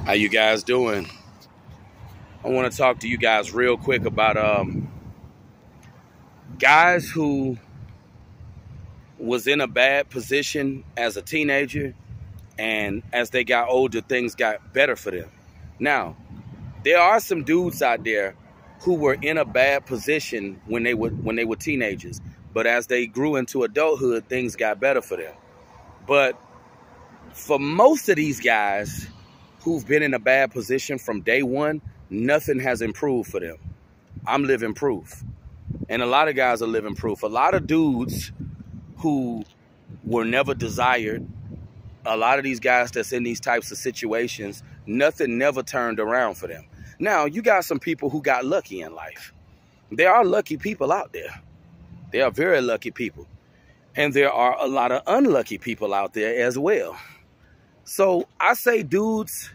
How you guys doing? I want to talk to you guys real quick about guys who was in a bad position as a teenager, and as they got older, things got better for them. Now, there are some dudes out there who were in a bad position when they were teenagers, but as they grew into adulthood, things got better for them. But for most of these guys who've been in a bad position from day one, nothing has improved for them. I'm living proof. And a lot of guys are living proof. A lot of dudes who were never desired, a lot of these guys that's in these types of situations, nothing never turned around for them. Now, you got some people who got lucky in life. There are lucky people out there. There are very lucky people. And there are a lot of unlucky people out there as well. So I say, dudes,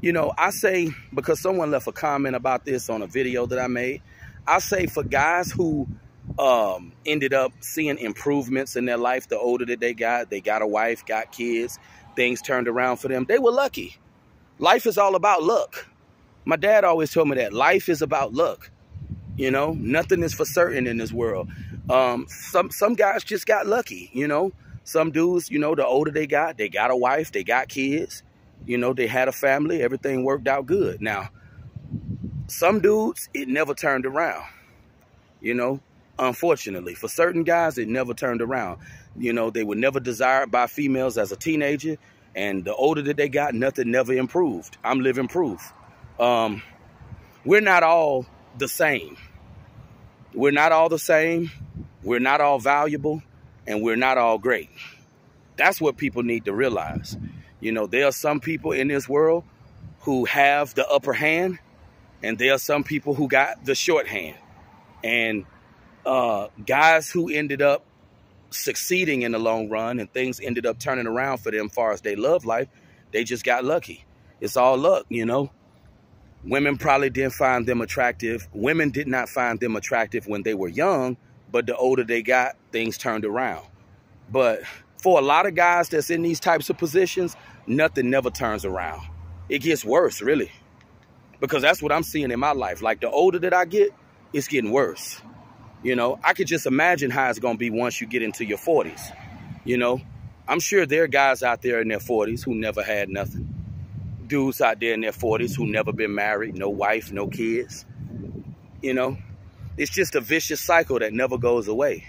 I say, because someone left a comment about this on a video that I made, I say for guys who ended up seeing improvements in their life, the older that they got a wife, got kids, things turned around for them, they were lucky. Life is all about luck. My dad always told me that life is about luck. Nothing is for certain in this world. Some guys just got lucky, Some dudes, the older they got a wife, they got kids, they had a family, everything worked out good. Now, some dudes, it never turned around, unfortunately. For certain guys, it never turned around. They were never desired by females as a teenager, and the older that they got, nothing never improved. I'm living proof. We're not all the same. We're not all the same. We're not all valuable, and we're not all great. That's what people need to realize. There are some people in this world who have the upper hand, and there are some people who got the short hand. And guys who ended up succeeding in the long run and things ended up turning around for them as far as they love life, they just got lucky. It's all luck, Women probably didn't find them attractive. Women did not find them attractive when they were young, but the older they got, things turned around. But for a lot of guys that's in these types of positions, nothing never turns around. It gets worse, really. Because that's what I'm seeing in my life. Like, the older that I get, it's getting worse. I could just imagine how it's going to be once you get into your 40s. I'm sure there are guys out there in their 40s who never had nothing. Dudes out there in their 40s who never been married, no wife, no kids. It's just a vicious cycle that never goes away.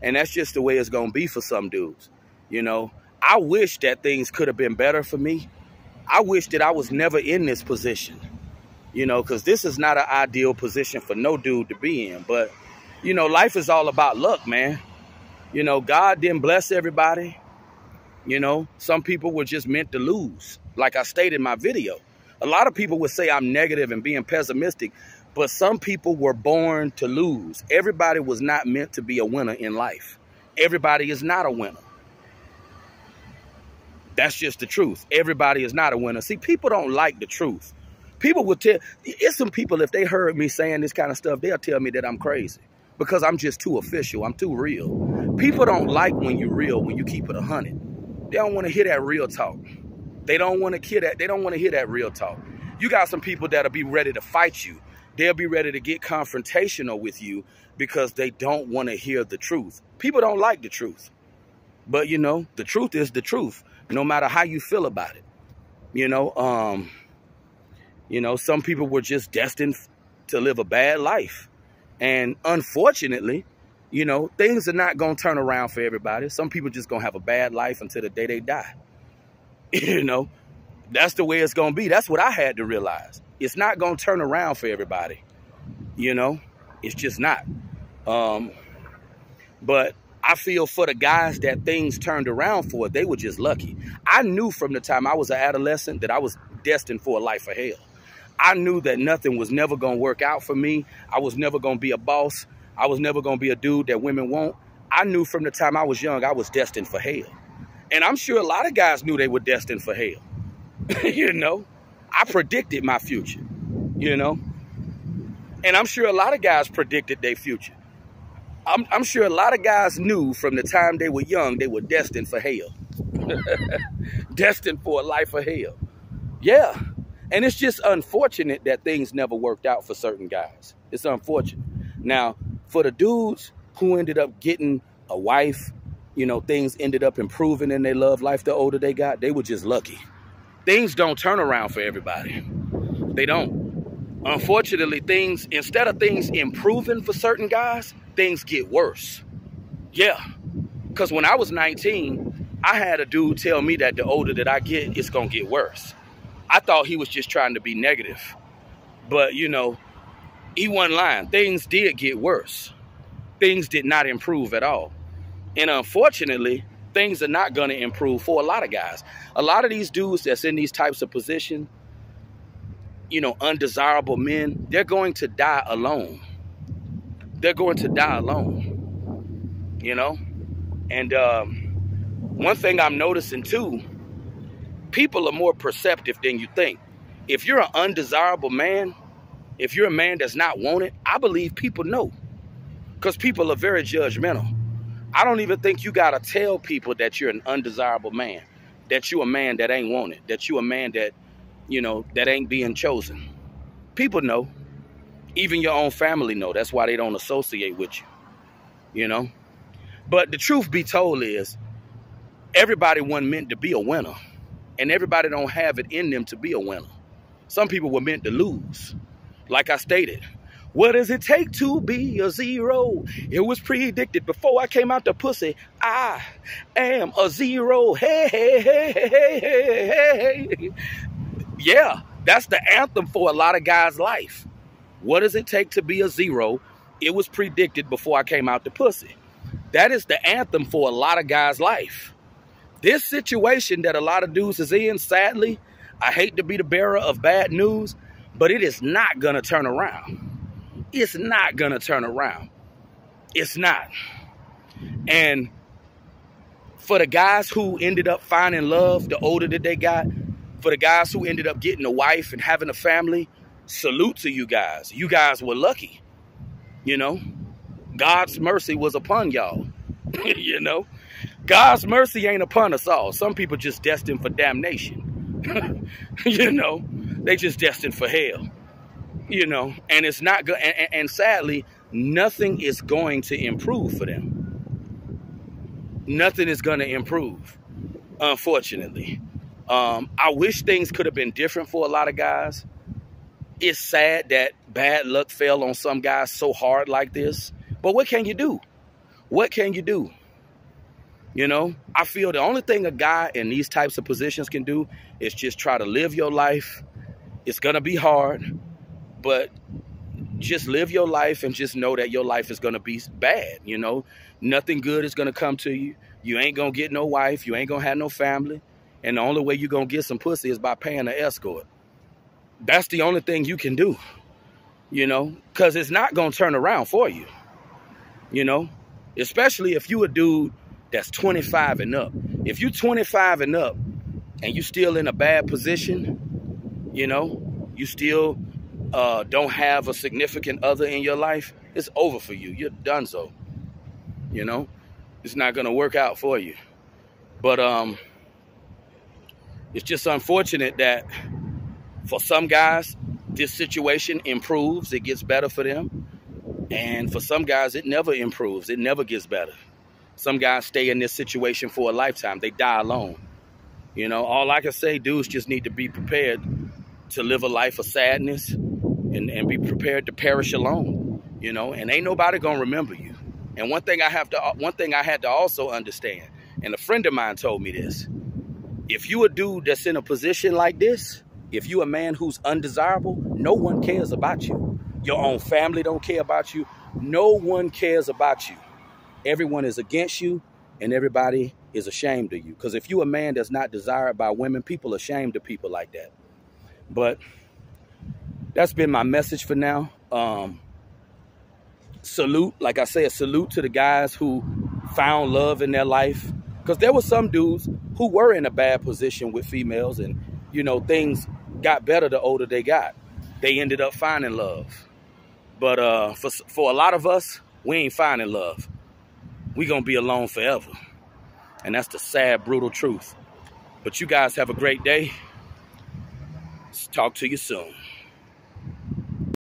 And that's just the way it's going to be for some dudes. I wish that things could have been better for me. I wish that I was never in this position, because this is not an ideal position for no dude to be in. But, life is all about luck, man. God didn't bless everybody. Some people were just meant to lose. Like I stated in my video, a lot of people would say I'm negative and being pessimistic, but some people were born to lose. Everybody was not meant to be a winner in life. Everybody is not a winner. That's just the truth. Everybody is not a winner. See, people don't like the truth. People would tell, it's some people, if they heard me saying this kind of stuff, they'll tell me that I'm crazy because I'm just too official. I'm too real. People don't like when you're real, when you keep it 100. They don't want to hear that real talk. They don't want to hear that. They don't want to hear that real talk. You got some people that'll be ready to fight you. They'll be ready to get confrontational with you because they don't want to hear the truth. People don't like the truth. But, the truth is the truth, no matter how you feel about it. Some people were just destined to live a bad life. And unfortunately, things are not going to turn around for everybody. Some people just going to have a bad life until the day they die. That's the way it's going to be. That's what I had to realize. It's not going to turn around for everybody. It's just not. But I feel for the guys that things turned around for, they were just lucky. I knew from the time I was an adolescent that I was destined for a life of hell. I knew that nothing was never going to work out for me. I was never going to be a boss. I was never going to be a dude that women want. I knew from the time I was young, I was destined for hell. And I'm sure a lot of guys knew they were destined for hell. I predicted my future, And I'm sure a lot of guys predicted their future. I'm sure a lot of guys knew from the time they were young, they were destined for hell. Destined for a life of hell. Yeah. And it's just unfortunate that things never worked out for certain guys. It's unfortunate. Now, for the dudes who ended up getting a wife, you know, things ended up improving in their love life the older they got, they were just lucky. Things don't turn around for everybody. They don't. Unfortunately, instead of things improving for certain guys, things get worse. Yeah. Because when I was 19, I had a dude tell me that the older that I get, it's going to get worse. I thought he was just trying to be negative. But, you know, he wasn't lying. Things did get worse. Things did not improve at all. And unfortunately, things are not going to improve for a lot of guys. A lot of these dudes that's in these types of positions, you know, undesirable men, they're going to die alone. They're going to die alone, you know? And one thing I'm noticing too, people are more perceptive than you think. If you're an undesirable man, if you're a man that's not wanted, I believe people know. Because people are very judgmental. I don't even think you got to tell people that you're an undesirable man, that you're a man that ain't wanted, that you're a man that, you know, that ain't being chosen. People know. Even your own family know. That's why they don't associate with you, you know. But the truth be told is, everybody wasn't meant to be a winner. And everybody don't have it in them to be a winner. Some people were meant to lose. Like I stated, what does it take to be a zero? It was predicted before I came out the pussy. I am a zero. Hey, hey, hey, hey, hey, hey. Yeah, that's the anthem for a lot of guys' life. What does it take to be a zero? It was predicted before I came out the pussy. That is the anthem for a lot of guys' life. This situation that a lot of dudes is in, sadly, I hate to be the bearer of bad news, but it is not going to turn around. It's not going to turn around. It's not. And for the guys who ended up finding love, the older that they got, for the guys who ended up getting a wife and having a family, salute to you guys. You guys were lucky. You know, God's mercy was upon y'all. You know, God's mercy ain't upon us all. Some people just destined for damnation. You know, they just destined for hell. You know, and it's not good. And sadly, nothing is going to improve for them. Nothing is going to improve, unfortunately. I wish things could have been different for a lot of guys. It's sad that bad luck fell on some guys so hard like this. But what can you do? What can you do? You know, I feel the only thing a guy in these types of positions can do is just try to live your life. It's going to be hard, but just live your life and just know that your life is going to be bad. You know, nothing good is going to come to you. You ain't going to get no wife. You ain't going to have no family. And the only way you're going to get some pussy is by paying an escort. That's the only thing you can do, you know, because it's not going to turn around for you, you know, especially if you a dude that's 25 and up. If you 25 and up and you still in a bad position, you know, you still don't have a significant other in your life, it's over for you. You're donezo, you know, it's not going to work out for you. But it's just unfortunate that for some guys, this situation improves. It gets better for them. And for some guys, it never improves. It never gets better. Some guys stay in this situation for a lifetime. They die alone. You know, all I can say, dudes just need to be prepared to live a life of sadness and be prepared to perish alone. You know, and ain't nobody gonna remember you. And one thing I had to also understand, and a friend of mine told me this: if you a dude that's in a position like this, if you a man who's undesirable, no one cares about you. Your own family don't care about you. No one cares about you. Everyone is against you, and everybody is ashamed of you. Because if you a man that's not desired by women, people are ashamed of people like that. But that's been my message for now. Salute, like I said, salute to the guys who found love in their life. Because there were some dudes who were in a bad position with females, and, you know, things got better the older they got. They ended up finding love. But for a lot of us, we ain't finding love. We gonna be alone forever. And that's the sad, brutal truth. But you guys have a great day. Talk to you soon.